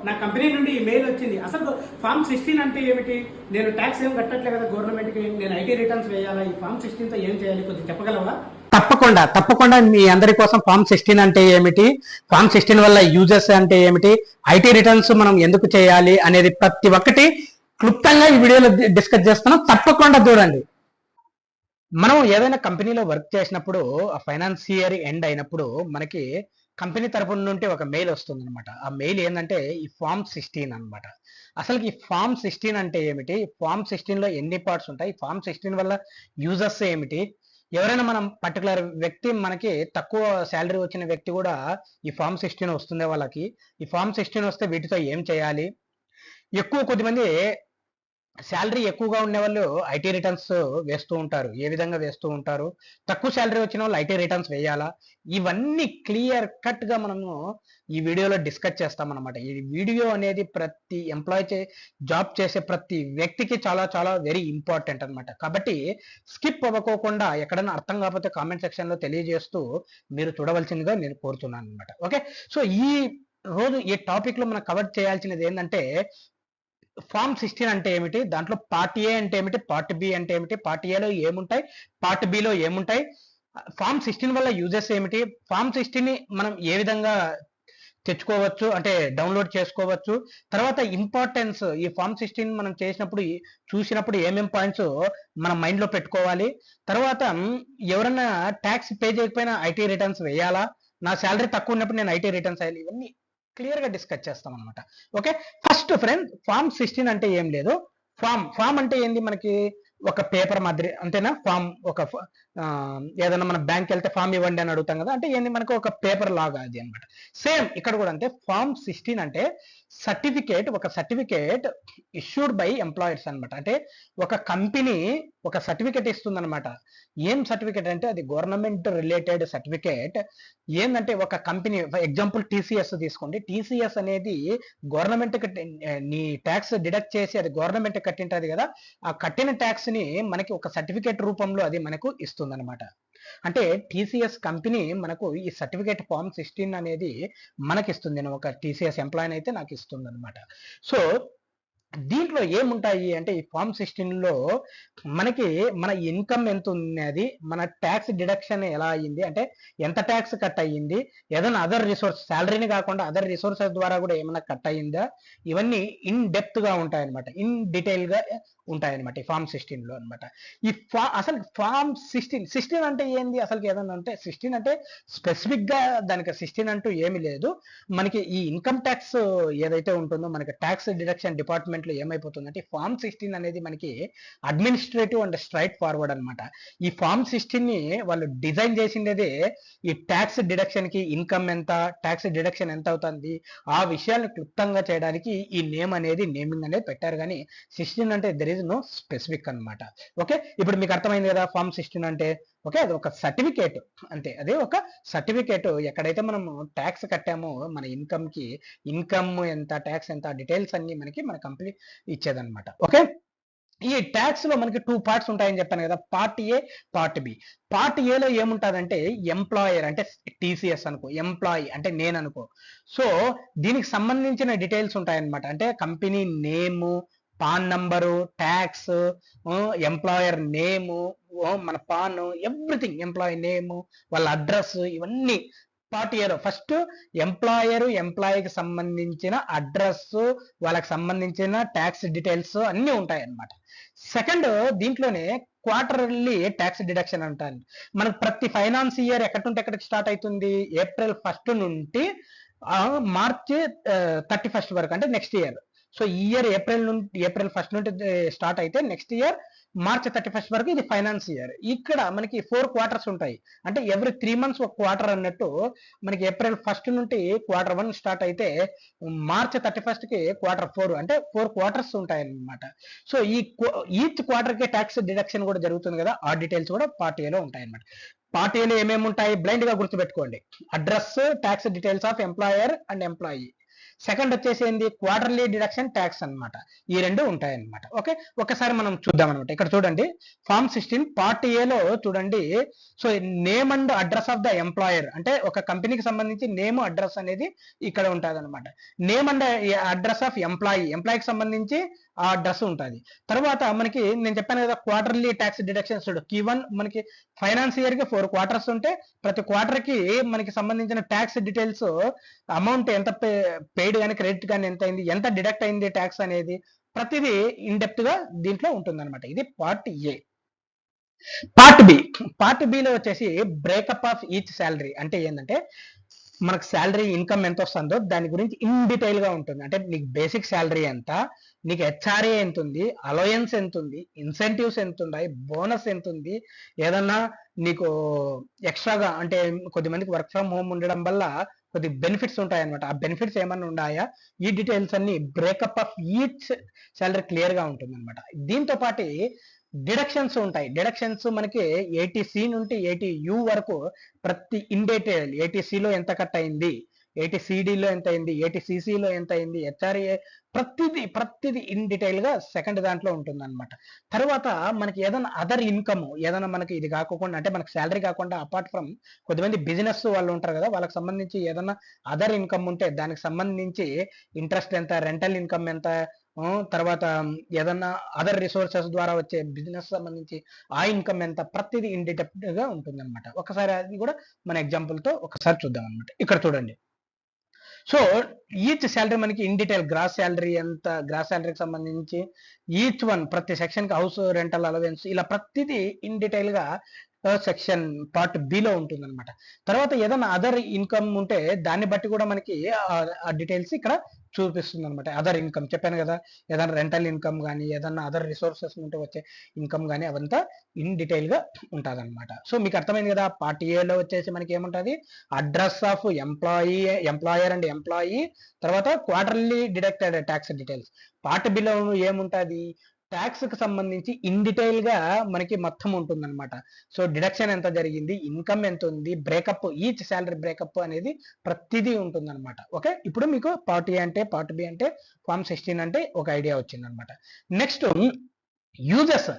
నా కంపెనీ నుండి ఈ మెయిల్ వచ్చింది. అసలు ఫామ్ 16 అంటే ఏమిటి? నేను ట్యాక్స్ ఏం కట్టట్లే కదా గవర్నమెంట్కి, నేను ఐటీ రిటర్న్స్ వేయాలా? ఈ ఫామ్ 16తో ఏం చేయాలి? కొంచెం చెప్పగలవా? తప్పకుండా తప్పకుండా మీ అందరి కోసం ఫామ్ 16 అంటే ఏమిటి, ఫామ్ 16 వల్ల యూజెస్ అంటే ఏమిటి, ఐటీ రిటర్న్స్ మనం ఎందుకు చేయాలి అనేది ప్రతి ఒక్కటి క్లుప్తంగా ఈ వీడియోలో డిస్కస్ చేస్తున్నాం. తప్పకుండా చూడండి. మనం ఏదైనా కంపెనీలో వర్క్ చేసినప్పుడు ఆ ఫైనాన్షియర్ ఎండ్ అయినప్పుడు మనకి కంపెనీ తరపున నుండి ఒక మెయిల్ వస్తుంది అనమాట. ఆ మెయిల్ ఏంటంటే ఈ ఫామ్ 16 అనమాట. అసలు ఈ ఫామ్ 16 అంటే ఏమిటి, ఫామ్ 16 లో ఎన్ని పార్ట్స్ ఉంటాయి, ఫామ్ 16 వల్ల యూజెస్ ఏమిటి, ఎవరైనా మనం పర్టికులర్ వ్యక్తి మనకి తక్కువ శాలరీ వచ్చిన వ్యక్తి కూడా ఈ ఫామ్ 16 వస్తుంది వాళ్ళకి, ఈ ఫామ్ 16 వస్తే వీటితో ఏం చేయాలి, ఎక్కువ కొద్దిమంది శాలరీ ఎక్కువగా ఉండే వాళ్ళు ఐటీ రిటర్న్స్ వేస్తూ ఉంటారు, ఏ విధంగా వేస్తూ ఉంటారు, తక్కువ శాలరీ వచ్చిన వాళ్ళు ఐటీ రిటర్న్స్ వేయాలా, ఇవన్నీ క్లియర్ కట్ గా మనము ఈ వీడియోలో డిస్కస్ చేస్తాం అనమాట. ఈ వీడియో అనేది ప్రతి జాబ్ చేసే ప్రతి వ్యక్తికి చాలా చాలా వెరీ ఇంపార్టెంట్ అనమాట. కాబట్టి స్కిప్ అవ్వకోకుండా ఎక్కడైనా అర్థం కాకపోతే కామెంట్ సెక్షన్ లో తెలియజేస్తూ మీరు చూడవలసిందిగా నేను కోరుతున్నాను అనమాట. ఓకే, సో ఈ రోజు ఈ టాపిక్ లో మనం కవర్ చేయాల్సినది ఏంటంటే ఫామ్ 16 అంటే ఏమిటి, దాంట్లో పార్ట్ ఏ అంటే ఏమిటి, పార్ట్ బి అంటే ఏమిటి, పార్ట్ ఏలో ఏముంటాయి, పార్ట్ బిలో ఏముంటాయి, ఫామ్ 16 వల్ల యూజెస్ ఏమిటి, ఫామ్ 16 ని మనం ఏ విధంగా తెచ్చుకోవచ్చు అంటే డౌన్లోడ్ చేసుకోవచ్చు, తర్వాత ఇంపార్టెన్స్ ఈ ఫామ్ 16 మనం చేసినప్పుడు చూసినప్పుడు ఏమేం పాయింట్స్ మనం మైండ్ లో పెట్టుకోవాలి, తర్వాత ఎవరన్నా ట్యాక్స్ పే చేయకపోయినా ఐటీ రిటర్న్స్ వేయాలా, నా శాలరీ తక్కువ ఉన్నప్పుడు నేను ఐటీ రిటర్న్స్ వేయాలి, ఇవన్నీ క్లియర్ గా డిస్కస్ చేస్తాం అనమాట. ఓకే, ఫస్ట్ ఫ్రెండ్ ఫామ్ 16 అంటే ఏం లేదు. ఫామ్ అంటే ఏంది, మనకి ఒక పేపర్ మాదిరి అంతేనా, ఫామ్ ఒక ఏదైనా మన బ్యాంక్ వెళ్తే ఫామ్ ఇవ్వండి అని అడుగుతాం కదా, అంటే ఏంది మనకు ఒక పేపర్ లాగా అది అనమాట. సేమ్ ఇక్కడ కూడా అంతే, ఫామ్ 16 అంటే సర్టిఫికేట్, ఒక సర్టిఫికేట్ ఇష్యూడ్ బై ఎంప్లాయర్స్ అనమాట. అంటే ఒక కంపెనీ ఒక సర్టిఫికేట్ ఇస్తుంది అనమాట. ఏం సర్టిఫికేట్ అంటే అది గవర్నమెంట్ రిలేటెడ్ సర్టిఫికేట్. ఏంటంటే ఒక కంపెనీ ఎగ్జాంపుల్ టీసీఎస్ తీసుకోండి, టీసీఎస్ అనేది గవర్నమెంట్ నీ ట్యాక్స్ డిడక్ట్ చేసి అది గవర్నమెంట్ కట్టింటది కదా, ఆ కట్టిన ట్యాక్స్ ని మనకి ఒక సర్టిఫికేట్ రూపంలో అది మనకు ఇస్తుంది అనమాట. అంటే టీసీఎస్ కంపెనీ మనకు ఈ సర్టిఫికేట్ ఫామ్ 16 అనేది మనకి ఇస్తుంది. నేను ఒక టీసీఎస్ ఎంప్లాయీ అయితే నాకు ఇస్తుంది అనమాట. సో దీంట్లో ఏముంటాయి అంటే ఈ ఫామ్ 16 లో మనకి మన ఇన్కమ్ ఎంత ఉన్నది, మన ట్యాక్స్ డిడక్షన్ ఎలా అయ్యింది, అంటే ఎంత ట్యాక్స్ కట్ అయ్యింది, ఏదైనా అదర్ రిసోర్స్ శాలరీని కాకుండా అదర్ రిసోర్సెస్ ద్వారా కూడా ఏమైనా కట్ అయ్యిందా, ఇవన్నీ ఇన్ డెప్త్ గా ఉంటాయన్నమాట, ఇన్ డీటెయిల్ గా ఉంటాయన్నమాట ఈ ఫామ్ 16 లో అనమాట. అసలు ఫామ్ 16 అంటే ఏంది, అసలు ఏదన్నా అంటే 16 అంటే స్పెసిఫిక్ గా దానికి 16 అంటూ ఏమి లేదు. మనకి ఈ ఇన్కమ్ ట్యాక్స్ ఏదైతే ఉంటుందో మనకి ట్యాక్స్ డిడక్షన్ డిపార్ట్మెంట్ లో ఏమైపోతుందంటే ఫామ్ 16 అనేది మనకి అడ్మినిస్ట్రేటివ్ అండ్ స్ట్రైట్ ఫార్వర్డ్ అనమాట. ఈ ఫామ్ 16 ని వాళ్ళు డిజైన్ చేసిండేదే ఈ ట్యాక్స్ డిడక్షన్ కి, ఇన్కమ్ ఎంత, ట్యాక్స్ డిడక్షన్ ఎంత అవుతుంది, ఆ విషయాలను క్లుప్తంగా చేయడానికి ఈ నేమ్ అనేది నేమింగ్ అనేది పెట్టారు. కానీ 16 అంటే దెర్ ఇస్ నో స్పెసిఫిక్ అనమాట. ఓకే, ఇప్పుడు మీకు అర్థమైంది కదా ఫామ్ 16 అంటే. ఓకే, అది ఒక సర్టిఫికేట్ అంతే, అదే ఒక సర్టిఫికేట్. ఎక్కడైతే మనం ట్యాక్స్ కట్టామో మన ఇన్కమ్ కి, ఇన్కమ్ ఎంత, ట్యాక్స్ ఎంత, డీటెయిల్స్ అన్ని మనకి మన కంపెనీ ఇచ్చేదన్నమాట. ఓకే, ఈ ట్యాక్స్ లో మనకి 2 పార్ట్స్ ఉంటాయని చెప్పాను కదా, part A, part B. Part ఏలో ఏముంటుందంటే ఎంప్లాయర్ అంటే టీసీఎస్ అనుకో, ఎంప్లాయీ అంటే నేను అనుకో. సో దీనికి సంబంధించిన డీటెయిల్స్ ఉంటాయన్నమాట. అంటే company name, PAN number, tax, employer name, మన పాన్, ఎవ్రీథింగ్, ఎంప్లాయీ నేము, వాళ్ళ అడ్రస్, ఇవన్నీ పార్ట్ ఏలో. ఫస్ట్ ఎంప్లాయర్, ఎంప్లాయీకి సంబంధించిన అడ్రస్, వాళ్ళకి సంబంధించిన ట్యాక్స్ డీటెయిల్స్ అన్నీ ఉంటాయి అన్నమాట. సెకండ్ దీంట్లోనే క్వార్టర్లీ ట్యాక్స్ డిడక్షన్ అంటారు. మనకు ప్రతి ఫైనాన్స్ ఇయర్ ఎక్కడి నుండి ఎక్కడికి స్టార్ట్ అవుతుంది, ఏప్రిల్ 1 నుండి మార్చి 31 వరకు, అంటే నెక్స్ట్ ఇయర్. సో ఈ ఇయర్ ఏప్రిల్ 1 నుండి స్టార్ట్ అయితే నెక్స్ట్ ఇయర్ మార్చ్ 31 వరకు ఇది ఫైనాన్స్ ఇయర్. ఇక్కడ మనకి 4 క్వార్టర్స్ ఉంటాయి, అంటే ఎవ్రీ 3 months ఒక క్వార్టర్ అన్నట్టు. మనకి ఏప్రిల్ 1 నుండి క్వార్టర్ 1 స్టార్ట్ అయితే మార్చ్ 31 కి క్వార్టర్ 4, అంటే 4 క్వార్టర్స్ ఉంటాయి అన్నమాట. సో ఈచ్ క్వార్టర్ కి ట్యాక్స్ డిడక్షన్ కూడా జరుగుతుంది కదా, ఆ డీటెయిల్స్ కూడా పార్ట్ ఏలో ఉంటాయి అన్నమాట. పార్ట్ ఏలో ఏమేమి ఉంటాయి బ్లైండ్ గా గుర్తుపెట్టుకోండి, address, tax details of employer and employee. Second వచ్చేసి ఏంది క్వార్టర్లీ డిడక్షన్ ట్యాక్స్ అన్నమాట. ఈ రెండు ఉంటాయి అన్నమాట. ఓకే, ఒకసారి మనం చూద్దాం అనమాట. ఇక్కడ చూడండి ఫార్మ్ 16 పార్ట్ ఏలో చూడండి. So name and address of the employer అంటే ఒక కంపెనీకి సంబంధించి నేమ్ అడ్రస్ అనేది ఇక్కడ ఉంటుంది అనమాట. నేమ్ అండ్ అడ్రస్ ఆఫ్ ఎంప్లాయీకి సంబంధించి ఆ అడ్రస్ ఉంటుంది. తర్వాత మనకి నేను చెప్పాను కదా క్వార్టర్లీ ట్యాక్స్ డిడక్షన్స్ Q1 మనకి ఫైనాన్సియర్ కి 4 క్వార్టర్స్ ఉంటే ప్రతి క్వార్టర్ కి మనకి సంబంధించిన ట్యాక్స్ డీటెయిల్స్ అమౌంట్ ఎంత పెయిడ్ కానీ క్రెడిట్ కానీ ఎంత అయింది, ఎంత డిడక్ట్ అయింది ట్యాక్స్ అనేది ప్రతిదీ ఇన్ డెప్త్ గా దీంట్లో ఉంటుంది అనమాట. ఇది పార్ట్ ఏ. పార్ట్ బిలో వచ్చేసి బ్రేకప్ ఆఫ్ ఈచ్ శాలరీ అంటే ఏంటంటే మనకు శాలరీ ఇన్కమ్ ఎంత వస్తుందో దాని గురించి ఇన్ డీటెయిల్ గా ఉంటుంది. అంటే నీకు బేసిక్ శాలరీ ఎంత, నీకు హెచ్ఆర్ఏ ఎంత ఉంది, అలవెన్స్ ఎంత ఉంది, ఇన్సెంటివ్స్ ఎంత ఉన్నాయి, బోనస్ ఎంత ఉంది, ఏదన్నా నీకు ఎక్స్ట్రాగా అంటే కొద్దిమందికి వర్క్ ఫ్రమ్ హోమ్ ఉండడం వల్ల కొద్ది బెనిఫిట్స్ ఉంటాయి అనమాట. ఆ బెనిఫిట్స్ ఏమన్నా ఉన్నాయా, ఈ డీటెయిల్స్ అన్ని breakup of each salary clear గా ఉంటుంది అనమాట. దీంతో పాటు డిడక్షన్స్ ఉంటాయి. డిడక్షన్స్ మనకి 80C నుండి 80U వరకు ప్రతి ఇన్ డీటెయిల్ 80Cలో ఎంత కట్ అయింది, 80CD ఎంత అయింది, 80CCలో ఎంత అయింది, హెచ్ఆర్ఏ ప్రతిదీ ఇన్ డీటెయిల్ గా సెకండ్ దాంట్లో ఉంటుంది అనమాట. తర్వాత మనకి ఏదైనా అదర్ ఇన్కమ్ ఏదైనా మనకి ఇది కాకుండా అంటే మనకి శాలరీ కాకుండా అపార్ట్ ఫ్రమ్ కొద్దిమంది బిజినెస్ వాళ్ళు ఉంటారు కదా, వాళ్ళకి సంబంధించి ఏదైనా అదర్ ఇన్కమ్ ఉంటే దానికి సంబంధించి ఇంట్రెస్ట్ ఎంత, రెంటల్ ఇన్కమ్ ఎంత, తర్వాత ఏదన్నా అదర్ రిసోర్సెస్ ద్వారా వచ్చే బిజినెస్ సంబంధించి ఆ ఇన్కమ్ ఎంత ప్రతిదీ ఇన్ డెప్త్ గా ఉంటుంది అనమాట. ఒకసారి అది కూడా మన ఎగ్జాంపుల్ తో ఒకసారి చూద్దాం అనమాట. ఇక్కడ చూడండి. సో ఈచ్ శాలరీ మనకి ఇన్ డీటెయిల్ గ్రాస్ శాలరీ ఎంత, గ్రాస్ శాలరీకి సంబంధించి ఈచ్ వన్ ప్రతి సెక్షన్ కి హౌస్ రెంటల్ అలవెన్స్ ఇలా ప్రతిదీ ఇన్ డీటెయిల్ గా సెక్షన్ పార్ట్ బిలో ఉంటుంది అనమాట. తర్వాత ఏదైనా అదర్ ఇన్కమ్ ఉంటే దాన్ని బట్టి కూడా మనకి ఆ డీటెయిల్స్ ఇక్కడ చూపిస్తుంది అనమాట. అదర్ ఇన్కమ్ చెప్పాను కదా, ఏదైనా రెంటల్ ఇన్కమ్ కానీ ఏదైనా అదర్ రిసోర్సెస్ ఉంటే వచ్చే ఇన్కమ్ కానీ అవంతా ఇన్ డీటెయిల్ గా ఉంటుంది అనమాట. సో మీకు అర్థమైంది కదా. పార్ట్ ఏలో వచ్చేసి మనకి ఏముంటుంది, address of employer and employee, తర్వాత quarterly deducted tax details. Part బిలో ఏముంటుంది, ట్యాక్స్ కి సంబంధించి ఇన్ డీటెయిల్ గా మనకి మొత్తం ఉంటుంది అనమాట. సో డిడక్షన్ ఎంత జరిగింది, ఇన్కమ్ ఎంత ఉంది, బ్రేకప్ ఈచ్ శాలరీ బ్రేకప్ అనేది ప్రతిదీ ఉంటుంది అనమాట. ఓకే, ఇప్పుడు మీకు పార్ట్ ఏ అంటే పార్ట్ బి అంటే ఫార్మ్ 16 అంటే ఒక ఐడియా వచ్చింది అనమాట. Next uses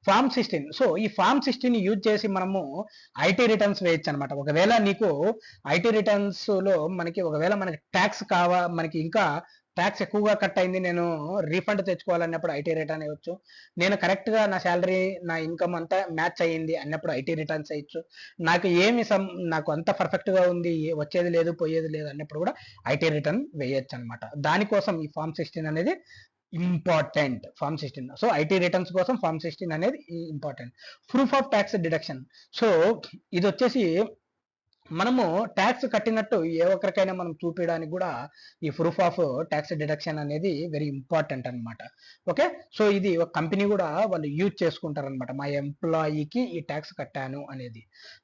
form 16. సో ఈ ఫార్మ్ 16 యూజ్ చేసి మనము ఐటీ రిటర్న్స్ వేయచ్చు అనమాట. ఒకవేళ నీకు ఐటీ రిటర్న్స్ లో ఒకవేళ మనకి ట్యాక్స్ మనకి ఇంకా ట్యాక్స్ ఎక్కువగా కట్ అయింది, నేను రీఫండ్ తెచ్చుకోవాలన్నప్పుడు ఐటీ రిటర్న్ ఇవ్వచ్చు. నేను కరెక్ట్ గా నా శాలరీ నా ఇన్కమ్ అంతా మ్యాచ్ అయ్యింది అన్నప్పుడు ఐటీ రిటర్న్స్ వేయచ్చు. నాకు అంత పర్ఫెక్ట్ గా ఉంది, వచ్చేది లేదు పోయేది లేదు అన్నప్పుడు కూడా ఐటీ రిటర్న్ వేయచ్చు అనమాట. దానికోసం ఈ ఫార్మ్ 16 అనేది important. Form 16 so IT returns కోసం ఫార్మ్ 16 అనేది important. Proof of tax deduction. So ఇది వచ్చేసి మనము ట్యాక్స్ కట్టినట్టు ఏ ఒక్కరికైనా మనం చూపించడానికి కూడా ఈ ప్రూఫ్ ఆఫ్ ట్యాక్స్ డిడక్షన్ అనేది వెరీ ఇంపార్టెంట్ అనమాట. ఓకే, సో ఇది ఒక కంపెనీ కూడా వాళ్ళు యూజ్ చేసుకుంటారు అనమాట, మా ఎంప్లాయీకి ఈ ట్యాక్స్ కట్టాను అనేది.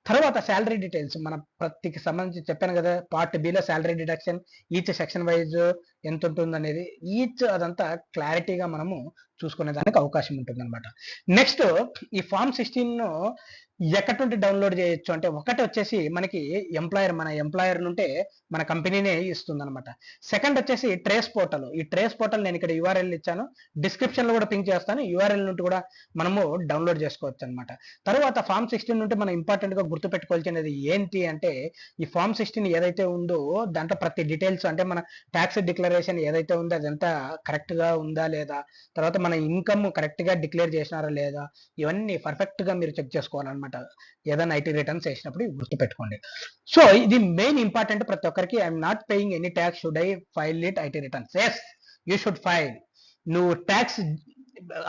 తర్వాత శాలరీ డీటెయిల్స్ మన ప్రతికి సంబంధించి చెప్పాను కదా, part below salary deduction each section wise ఎంత ఉంటుంది అనేది ఈచ్ అదంతా క్లారిటీగా మనము చూసుకునే దానికి అవకాశం ఉంటుంది అనమాట. నెక్స్ట్ ఈ ఫార్మ్ 16 ఎక్కడి నుండి డౌన్లోడ్ చేయొచ్చు అంటే ఒకటి వచ్చేసి మనకి మన ఎంప్లాయర్ నుంటే మన కంపెనీనే ఇస్తుంది అనమాట. సెకండ్ వచ్చేసి ట్రేస్ పోర్టల్. ఈ ట్రేస్ పోర్టల్ నేను ఇక్కడ యూఆర్ఎల్ ఇచ్చాను, డిస్క్రిప్షన్ లో కూడా పింక్ చేస్తాను, యూఆర్ఎల్ నుండి కూడా మనము డౌన్లోడ్ చేసుకోవచ్చు అనమాట. తర్వాత ఫార్మ్ 16 నుండి మనం ఇంపార్టెంట్ గా గుర్తుపెట్టుకోవాల్సినది ఏంటి అంటే ఈ ఫార్మ్ 16 ఏదైతే ఉందో దాంట్లో ప్రతి డీటెయిల్స్ అంటే మన ట్యాక్స్ డిక్లరేషన్ ఏదైతే ఉందో అదంతా కరెక్ట్ గా ఉందా లేదా, తర్వాత మన ఇన్కమ్ కరెక్ట్ గా డిక్లేర్ చేసినారా లేదా, ఇవన్నీ పర్ఫెక్ట్ గా మీరు చెక్ చేసుకోవాలన్నమాట. ఏదైనా ఐటీ రిటర్న్స్ వేసినప్పుడు గుర్తుపెట్టుకోండి. సో ఇది మెయిన్ ఇంపార్టెంట్ ప్రతి ఒక్కరికి. I'm not paying any tax, should I file it IT returns? Yes, you should file. నువ్వు ట్యాక్స్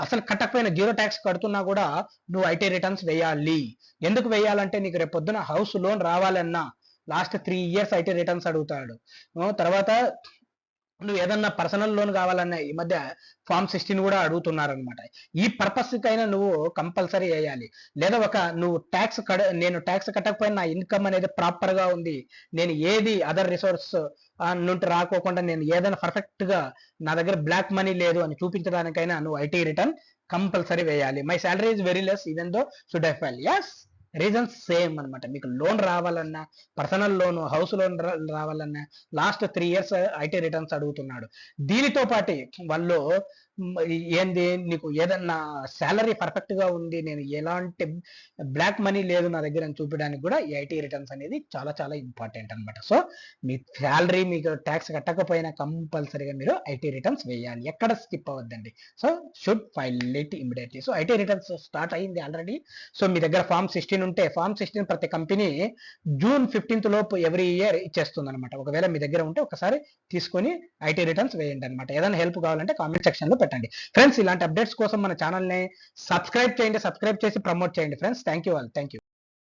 అసలు కట్టకపోయినా జీరో ట్యాక్స్ కడుతున్నా కూడా నువ్వు ఐటీ రిటర్న్స్ వేయాలి. ఎందుకు వేయాలంటే నీకు రేపు పొద్దున హౌస్ లోన్ రావాలన్నా లాస్ట్ 3 years ఐటీ రిటర్న్స్ అడుగుతాడు. తర్వాత నువ్వు ఏదన్నా పర్సనల్ లోన్ కావాలన్నా ఈ మధ్య ఫార్మ్ 16 కూడా అడుగుతున్నారనమాట. ఈ పర్పస్ కైనా నువ్వు కంపల్సరీ వేయాలి. లేదా నువ్వు నేను ట్యాక్స్ కట్టకపోయినా నా ఇన్కమ్ అనేది ప్రాపర్ గా ఉంది, నేను ఏది అదర్ రిసోర్స్ నుండి రాకోకుండా నేను ఏదైనా పర్ఫెక్ట్ గా నా దగ్గర బ్లాక్ మనీ లేదు అని చూపించడానికైనా నువ్వు ఐటీ రిటర్న్ కంపల్సరీ వేయాలి. My salary is very less even though should I file? yes, reasons same అన్నమాట. మీకు లోన్ రావాలన్నా, పర్సనల్ లోన్, హౌస్ లోన్ రావాలన్నా లాస్ట్ 3 ఇయర్స్ ఐటీ రిటర్న్స్ అడుగుతున్నాడు. దీనితో పాటు వాళ్ళు ఏంది నీకు ఏదన్నా శాలరీ పర్ఫెక్ట్ గా ఉంది, నేను ఎలాంటి బ్లాక్ మనీ లేదు నా దగ్గర అని చూపించడానికి కూడా ఈ ఐటీ రిటర్న్స్ అనేది చాలా చాలా ఇంపార్టెంట్ అన్నమాట. సో మీ శాలరీ మీకు ట్యాక్స్ కట్టకపోయినా కంపల్సరీగా మీరు ఐటీ రిటర్న్స్ వేయాలి, ఎక్కడ స్కిప్ అవ్వద్దండి. So should file it immediately. So IT returns start అయింది ఆల్రెడీ. సో మీ దగ్గర ఫామ్ 16 ఉంటే, ఫామ్ 16 ప్రతి కంపెనీ జూన్ 15th లోపు ఎవ్రీ ఇయర్ ఇచ్చేస్తుంది అనమాట. ఒకవేళ మీ దగ్గర ఉంటే ఒకసారి తీసుకొని ఐటీ రిటర్న్స్ వేయండి అనమాట. ఏదైనా హెల్ప్ కావాలంటే కామెంట్ సెక్షన్ లో పెట్టండి ఫ్రెండ్స్. ఇలాంటి అప్డేట్స్ కోసం మన ఛానల్ ని సబ్స్క్రైబ్ చేయండి, సబ్స్క్రైబ్ చేసి ప్రమోట్ చేయండి friends. Thank you all, thank you.